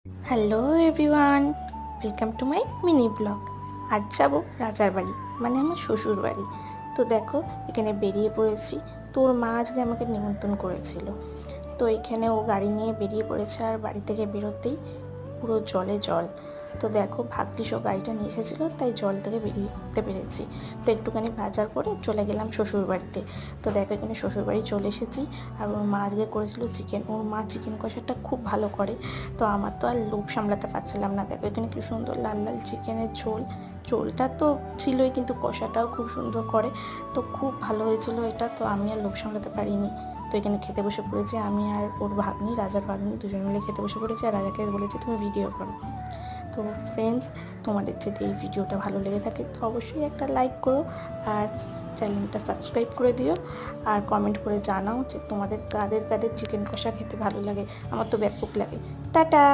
Hello everyone, welcome to my mini blog. আজ যাবো রাজার বাড়ি, মানে আমার শ্বশুর বাড়ি। তো দেখো, এখানে বেরিয়ে পড়েছি। তোর মা আজকে আমাকে নিমন্ত্রণ করেছিল, তো এখানে ও গাড়ি নিয়ে বেরিয়ে পড়েছে। আর বাড়ি থেকে বেরোতেই পুরো জলে জল। তো দেখো, ভাগ্যিস ও গাড়িটা নিয়ে এসেছিলো, তাই জল থেকে বেরিয়ে পড়তে পেরেছি। তো একটুখানি বাজার করে চলে গেলাম শ্বশুর বাড়িতে। তো দেখো, এখানে শ্বশুর বাড়ি চলে এসেছি। আর ওর মা আজকে করেছিল চিকেন। ওর মা চিকেন কষাটা খুব ভালো করে। তো আমার তো আর লোভ সামলাতে পারছিলাম না। দেখো, এখানে কি সুন্দর লাল লাল চিকেনের ঝোল। ঝোলটা তো ছিলই, কিন্তু কষাটাও খুব সুন্দর করে। তো খুব ভালো হয়েছিল এটা। তো আমি আর লোভ সামলাতে পারিনি। তো এখানে খেতে বসে পড়েছি আমি আর ওর ভাগ্নি, রাজার ভাগ্নি, দুজন মিলে খেতে বসে পড়েছি। আর রাজাকে বলেছি তুমি ভিডিও করো। তো ফ্রেন্ডস, তোমাদের যদি এই ভিডিওটা ভালো লেগে থাকে তো অবশ্যই একটা লাইক করো, আর চ্যানেলটা সাবস্ক্রাইব করে দিও। আর কমেন্ট করে জানাও যে তোমাদের কাদের কাদের চিকেন কষা খেতে ভালো লাগে। আমার তো ব্যাপক লাগে। টাটা।